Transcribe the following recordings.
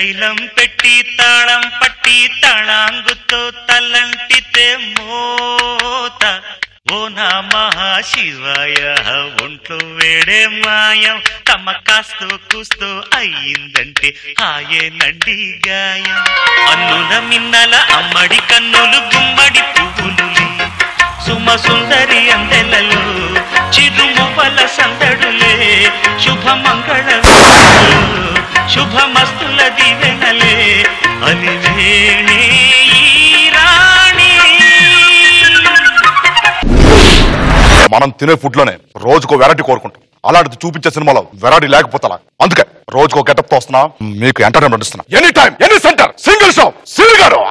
తైలం పెట్టి తాళం పట్టి తళాంగుతో తలంటితే మోత ఓ నమః శివాయ ఒంట్లో వేడే మాయం తమ కాస్తో కూస్తో అయ్యిందంటే హాయేనండి గాయం అన్నుల మిన్నల అమ్మడి కన్నులు గుమ్మడి పువ్వులు సుమ సుందరి అందెలలో చిరుమువ్వల సందడులే శుభమంగళ శుభమస్తుల దివెనలే అలివేణి రాణి. మనం తినే ఫుడ్ లోనే రోజుకో వెరైటీ కోరుకుంటాం. అలాంటిది చూపించే సినిమాలో వెరైటీ లేకపోతే అందుకే రోజుకో గెటప్ తో వస్తున్నా, మీకు ఎంటర్టైన్మెంట్ ఇస్తున్నా. Any time any center single show సిరిగాడు.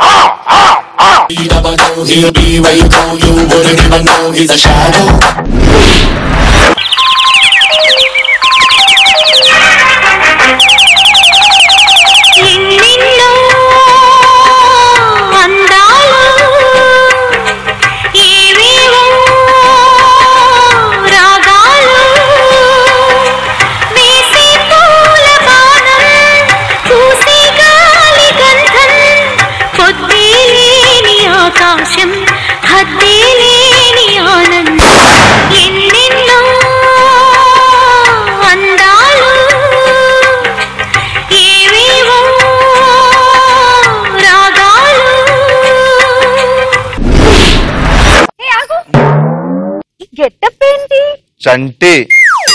చంటి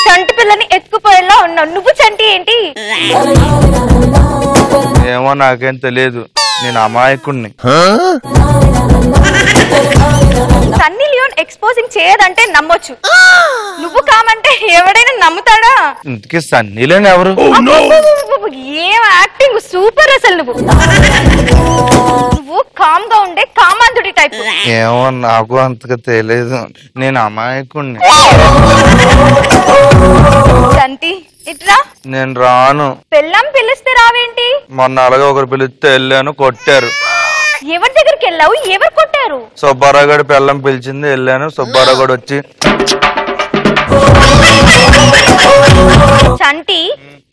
చంటి పిల్లని ఎత్తుకుపోయేలా ఉన్నావు నువ్వు. చంటి ఏంటి? ఏమో నాకేం తెలియదు, నేను అమాయకుణ్ణి. సన్నీ లియోన్ ఎక్స్పోజింగ్ చేయదంటే నమ్మొచ్చు, నువ్వు కామంటే ఎవడైనా నమ్ముతాడా? ఇంతకీ సన్నీ లియోన్ ఎవరు? ఏం యాక్టింగ్ సూపర్ అసలు. నువ్వు కామ్ గా ఉండే కామాంధుడి టైప్. ఏమో నాకు అంతగా తెలియదు, నేను అమాయకుణ్ణి. చంటి ఇట్రా. నేను రాను. పెళ్ళం పిలిస్తే రావేంటి? మొన్న అలాగే ఒకరు పిలిస్తే వెళ్ళాను, కొట్టారు. ఎవరి దగ్గరికి వెళ్ళావు? ఎవరు కొట్టారు? సుబ్బారావు గడి పెళ్ళం పిలిచింది, వెళ్ళాను. సుబ్బారావు గడు వచ్చి చంటి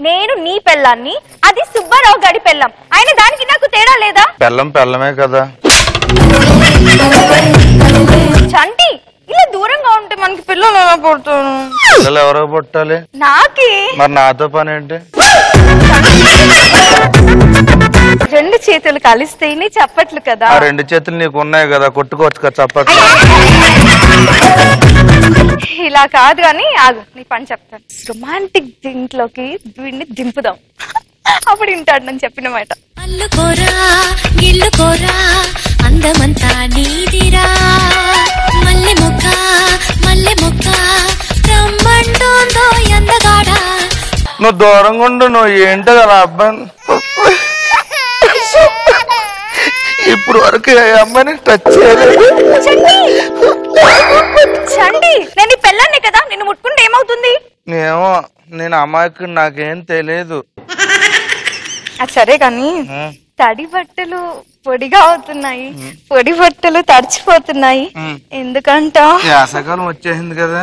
నేను నీ పెళ్ళాన్ని, అది సుబ్బారావు గడి పెళ్ళం, ఆయన దానికి నాకు తేడా లేదా? పెళ్ళం పెళ్ళమే కదా. చంటి ఇలా దూరంగా ఉంటే మనకి పిల్లలు ఎలా పుడతారు? పిల్లలు ఎవరో పుట్టాలి? నాకే. మరి నాతో పని ఏంటి? రెండు చేతులు కలిస్తేనే చప్పట్లు కదా. ఆ రెండు చేతులు నీకు ఉన్నాయి కదా, కొట్టుకోవచ్చు కదా చప్పట్లు. ఇలా కాదు కానీ ఆగు, నీ పని చెప్తాను. రొమాంటిక్ దీంట్లోకి వీడిని దింపుదాం, అప్పుడు వింటాడు నేను చెప్పిన మాట. అల్లుకోరా గిల్లుకోరా అందమంతా నీదిరా, మల్లె మొక్క రమ్మంటోందో ఎందగాడా. నువ్వు దూరంగా ఉండు, నువ్వు ఏంటో కదా అబ్బాయి. ఇప్పుడు వరకు అమ్మాయిని టచ్ చేయలేదు. చండి నేను నీ పెళ్ళాన్నే కదా, నిన్ను ముట్టుకుంటే ఏమవుతుంది? ఏమో నేను అమ్మాయికి నాకేం తెలియదు. సరే కానీ తడి బట్టలు పొడిగా అవుతున్నాయి, పొడి బట్టలు తడిచిపోతున్నాయి ఎందుకంట? వేసవకాలం వచ్చేసింది కదా.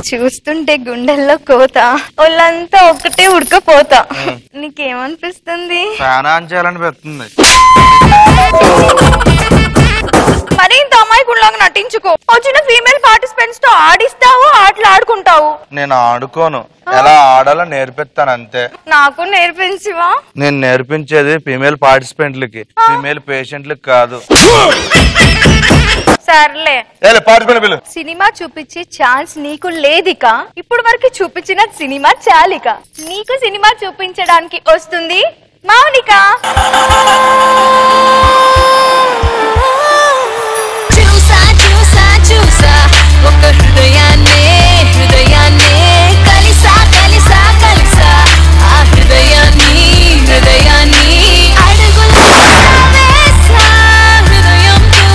చూస్తుంటే గుండెల్లో కోత, ఒళ్ళంతా ఒకటే ఉడకపోతా. నీకేమనిపిస్తుంది? ఫ్యాన్ ఆన్ చేయాలనిపిస్తుంది. మరి ఇంత అమాయకుడిలాగా నటించుకో. వచ్చిన ఫీమేల్ పార్టిసిపెంట్స్ తో ఆడిస్తావు, ఆటలు ఆడుకుంటావు. నేను ఆడుకోను, ఎలా ఆడాలో నేర్పిస్తాను అంతే. నాకు నేర్పించివా? నేను నేర్పించేది ఫీమేల్ పార్టిసిపెంట్లకి, ఫీమేల్ పేషెంట్లకి కాదు. సర్లే సినిమా చూపించే ఛాన్స్ నీకు లేదిక. ఇప్పుడు వరకు చూపించిన సినిమా చాలిక. నీకు సినిమా చూపించడానికి వస్తుంది మౌనిక. చూసా చూసా చూసా ఒక హృదయాన్నే కలిసా కలిసా కలిసా ఆ హృదయాన్ని అడుగులు వేసా హృదయంతో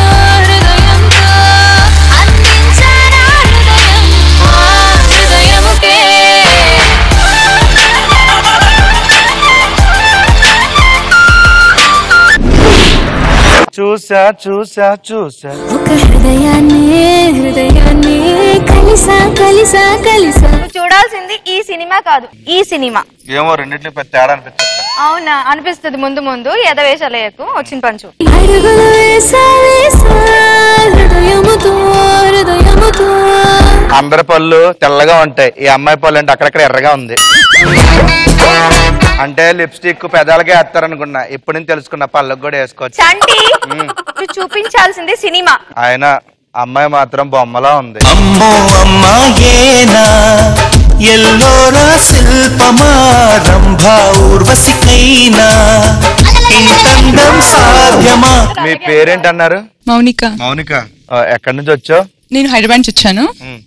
అందించానా హృదయముకే. చూసా చూసా చూసా ఒక హృదయాన్ని కలిసా కలిసా కలిసా. చూడాల్సిన చూపించాల్సింది ఈ సినిమా కాదు, ఈ సినిమా. ఏమో రెండింటికి పెద్ద తేడా అనిపించట్లేదు. అవునా అనిపిస్తుంది. ముందు ముందు ఎదవేషలేయకు, వచ్చిన పంచు. అందరి పళ్ళు తెల్లగా ఉంటాయి, ఈ అమ్మాయి పళ్ళు అంటే అక్కడక్కడ ఎర్రగా ఉంది. అంటే లిప్స్టిక్ పెదాలకే వేస్తారనుకున్నా, ఇప్పుడు నేను తెలుసుకున్నా పళ్ళకు కూడా వేసుకోవచ్చు. చంటి నువ్వు చూపించాల్సింది సినిమా. ఆయన అమ్మాయి మాత్రం బొమ్మలా ఉంది. అమ్మో అమ్మాయేనా ఎల్లోరా శిల్పమా రంభా ఊర్వశికైనా ఇంతందం సాధ్యమా. మీ పేరేంటి అన్నారు? మౌనిక. మౌనిక, ఎక్కడి నుంచి వచ్చావు? నేను హైదరాబాద్ నుంచి వచ్చాను.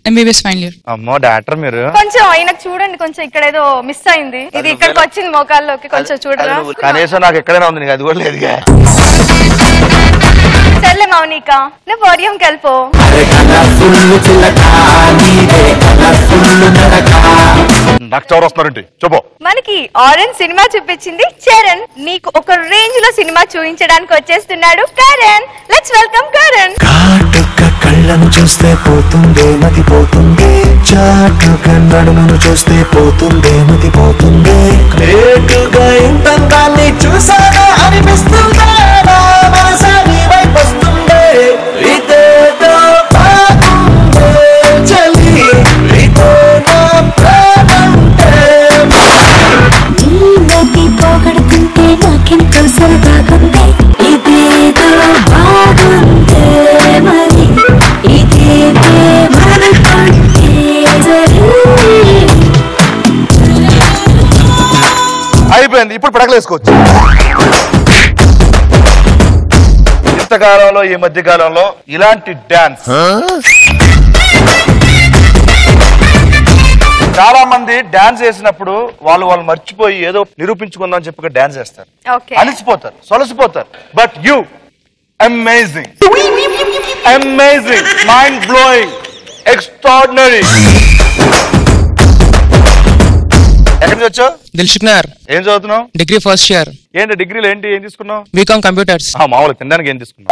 MBBS final year. అమ్మో డాక్టర్ మీరు. కొంచెం ఆయనకు చూడండి, కొంచెం ఇక్కడ ఏదో మిస్ అయింది. ఇది ఇక్కడికి వచ్చింది మోకాల్లోకి, కొంచెం చూడరా. కనీసం నాకు ఎక్కడైనా ఉంది, నీకు అది కూడా లేదుగా. సర్లే మౌనిక, నువ్వు పోడియంకి వెళ్ళిపో. నాకు ఎవరు వస్తున్నారండి చెప్పు. మనకి ఆరెంజ్ సినిమా చూపించింది చరణ్. నీకు ఒక రేంజ్ లో సినిమా చూపించడానికి వచ్చేస్తున్నాడు కరణ్. Let's welcome Karan. కాటుక కళ్ళను చూస్తే పోతుందే మతి పోతుందే, చాటుగా నడుమును చూస్తే పోతుందే మతి పోతుందే, లేటుగా ఇంతంతాన్ని చూసాగా అనిపిస్తుందే, నా మనసాని వైపు వస్తుందే, ఇదేదో బాగుందే చలి, ఇదే నా ప్రాణంటే. నీలోకి పోగొడుతుంటే నాకెంతో సరదాగుంది, ఇదేదో బాగుందే మరి, ఇదే మనకంటే సరి. అయిపోయింది, ఇప్పుడు పడకలు వేసుకోవచ్చు. ఇంతకాలంలో ఈ మధ్య కాలంలో ఇలాంటి డాన్స్ చాలా మంది డాన్స్ చేసినప్పుడు వాళ్ళు మర్చిపోయి ఏదో నిరూపించుకుందాం అని చెప్పి డాన్స్ చేస్తారు, ఓకే అలసిపోతారు, సొలసిపోతారు. But you amazing, amazing, mind blowing, extraordinary. ఎక్కడి నుంచి వచ్చావు? దిల్షుక్ నగర్. ఏం చదువుతున్నావు? Degree first year. ఏంటి డిగ్రీలో ఏంటి, ఏం తీసుకున్నావు? BCom computers. మామూలు తినడానికి ఏం తీసుకున్నావు?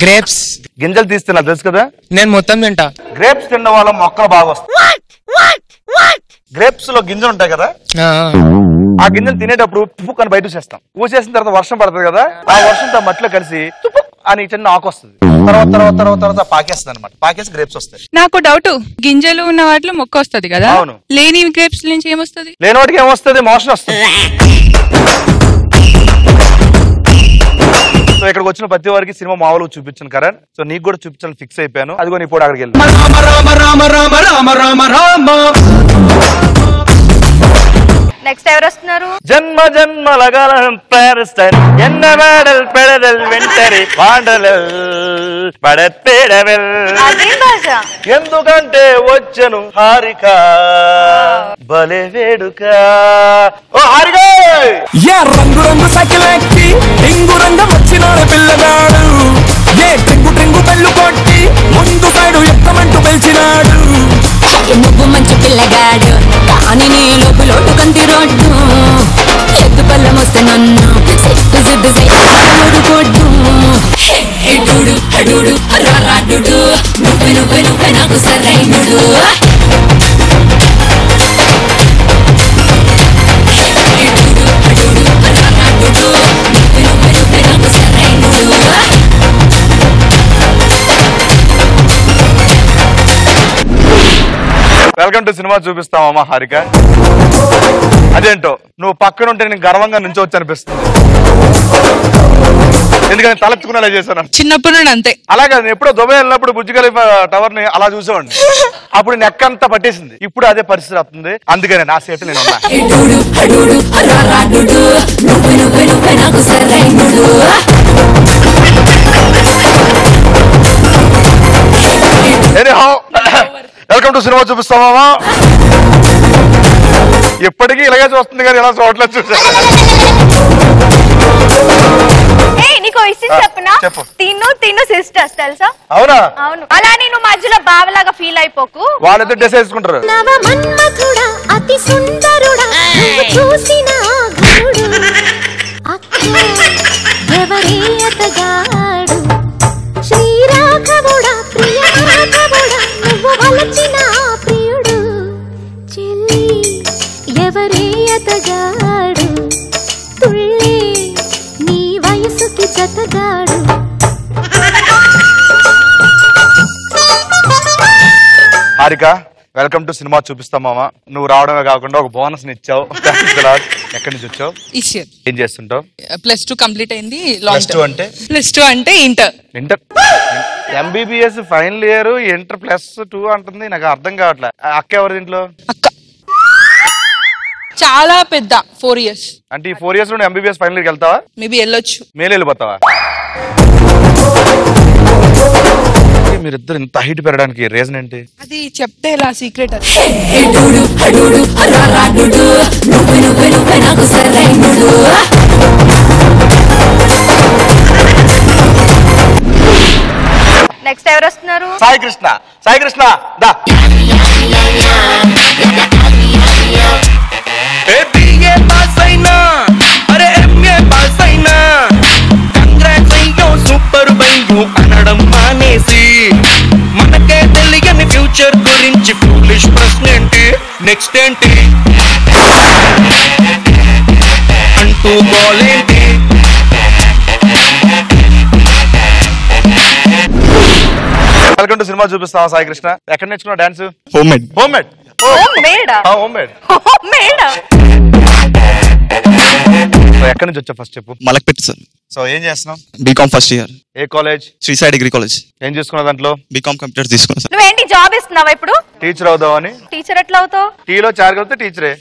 గ్రేప్స్. గింజలు తీస్తున్నా తెలుసు కదా. నేను మొత్తం తింటా. గ్రేప్స్ తిన్న వాళ్ళ మొక్కలు బాగా వస్తాయి. గ్రేప్స్ లో గింజలు ఉంటాయి కదా, ఆ గింజలు తినేటప్పుడు తుప్పు అని బయట ఊసేస్తాం. ఊసేసిన తర్వాత వర్షం పడుతుంది కదా, ఆ వర్షంతో మట్టిలో కలిసి తుప్పు అని చిన్న ఆకు వస్తుంది. తర్వాత పాకేస్తుంది అనమాట. పాకేసి గ్రేప్స్ వస్తాయి. నాకు డౌట్, గింజలు ఉన్న వాటిలో మొక్క వస్తుంది కదా, అవును. లేని గ్రేప్స్ నుంచి ఏమొస్తుంది? లేని వాటికి ఏమొస్తుంది? మోషన్ వస్తుంది. సో ఇక్కడికి వచ్చిన ప్రతి వారికి సినిమా మామూలుగా చూపించాను కరణ్. సో నీకు కూడా చూపించాలని ఫిక్స్ అయిపోయాను. అదిగో నీ కూడా అక్కడికి వెళ్ళి నెక్స్ట్ ఎవరు వస్తున్నారు? జన్మ జన్మలగలం ప్యారస్టైల్ ఎన్న వేడల్ పెడదల్ వెంటరి వాండలల్ పడతేడవెల్. అదేం భాష? ఎందుకంటే వచ్చను హారిక భలే వేడుక. ఓ హారిక! ఏ రంగు రంగు సకిలెక్కి టింగు రంగం వచ్చినాడు పిల్లగాడు, ఏ టింగు టింగు పెళ్ళు కొట్టి ముందు సైడు ఎక్కమంటూ పెంచినాడు. నువ్వు మంచి పిల్లగాడు కానీ నీ లోపు లోటు కంటి రోడ్డు, ఎద్దు పళ్ళం వస్తే నన్ను సిట్టు సిద్దు కొట్టు. ఎడుడు అడుడు రాడుడు నువ్వే నువ్వే నువ్వే నాకు సరైనడు. ఎడుడు అడుడు రాడుడు నువ్వే నువ్వే నువ్వే నాకు సరైనడు. వెల్కమ్ టు సినిమా చూపిస్తామమ్మా హారిక. అదేంటో నువ్వు పక్కన ఉంటే నేను గర్వంగా నుంచోవచ్చు అనిపిస్తుంది. ఎందుకంటే తలెత్తుకునేలా చేశాను చిన్నప్పటి నుండి అంతే. అలాగే నేను ఎప్పుడో దుబాయ్ వెళ్ళినప్పుడు బుర్జ్ ఖలీఫా టవర్ ని అలా చూసేవాడిని. అప్పుడు నెక్ అంతా పట్టేసింది. ఇప్పుడు అదే పరిస్థితి అవుతుంది. అందుకనే నా సేఫ్ నేను ఉన్నా. వెల్కమ్ టు సినిమా చూపిస్తామా. ఎప్పటికీ ఇలాగే చూస్తుంది కానీ ఇలా చూడలేదు. చూసాను. నీకు విషయం చెప్పనా? చెప్పు. తిను సిస్టర్స్ తెలుసా? అవునా? అవును. అలా నేను మధ్యలో బావలాగా ఫీల్ అయిపోకు. వాళ్ళిద్దరు డ్రెస్ వేసుకుంటారు. నవమన్మథుడా అతి సుందరుడా చూసిన ఘనుడు అక్క ఎవరే అతగాడు శ్రీరాఘవుడా ప్రియ రాఘవుడా నువ్వు వలచిన ప్రియుడు. అందగాడు తుళ్ళే నీ వయసుకి జతగాడు హారిక వెల్కమ్ టు సినిమా చూపిస్తాం మామ. నువ్వు రావడమే కాకుండా ఒక బోనస్ ఇచ్చావు. ఎక్కడి నుంచి వచ్చావు? ఈసీఆర్. ఏం చేస్తుంటావు? +2 కంప్లీట్ అయింది. +2 అంటే? +2 అంటే inter. MBBS final year, inter +2 అంటుంది. నాకు అర్థం కావట్లే. అక్క ఎవరి ఇంట్లో? అక్క చాలా పెద్ద 4 years. అంటే ఈ 4 years నుండి ఎంబీబీఎస్ ఫైనల్ ఇయర్కి వెళ్తావా? మేబీ వెళ్ళొచ్చు. మేలు వెళ్ళిపోతావా? మీరిద్దరు ఇంత హైట్ పెరగడానికి రీజన్ ఏంటి? అది చెప్తే ఇలా సీక్రెట్. అది నెక్స్ట్ ఎవరు వస్తున్నారు? సాయి కృష్ణ. సాయి కృష్ణ దా. సూపర్ బయ్యు అనడం మానేసి మనకే తెలియని ఫ్యూచర్ గురించి ఫూలిష్ ప్రశ్న ఏంటి, నెక్స్ట్ ఏంటి అంటూ గోలేంటి. వెల్కమ్ టు సినిమా చూపిస్తావా సాయి కృష్ణ? ఎక్కడ నేర్చుకున్నావు dance? Home made. Home made. Home made. ఎక్కడి నుంచి వచ్చావు ఫస్ట్ చెప్పు. మలక్పేట సార్. సో ఏం చేస్తున్నావు? BCom first year. ఏ college? Shri Sai degree college. ఏం చేసుకున్నావు దాంట్లో? బీకామ్ కంప్యూటర్ తీసుకున్నా సార్. నువ్వేంటి జాబ్ ఇస్తున్నావా ఇప్పుడు? టీచర్ అవుదామని. టీచర్ ఎట్లా అవుతావు? టీలో చార్ కలిపితే టీచరే.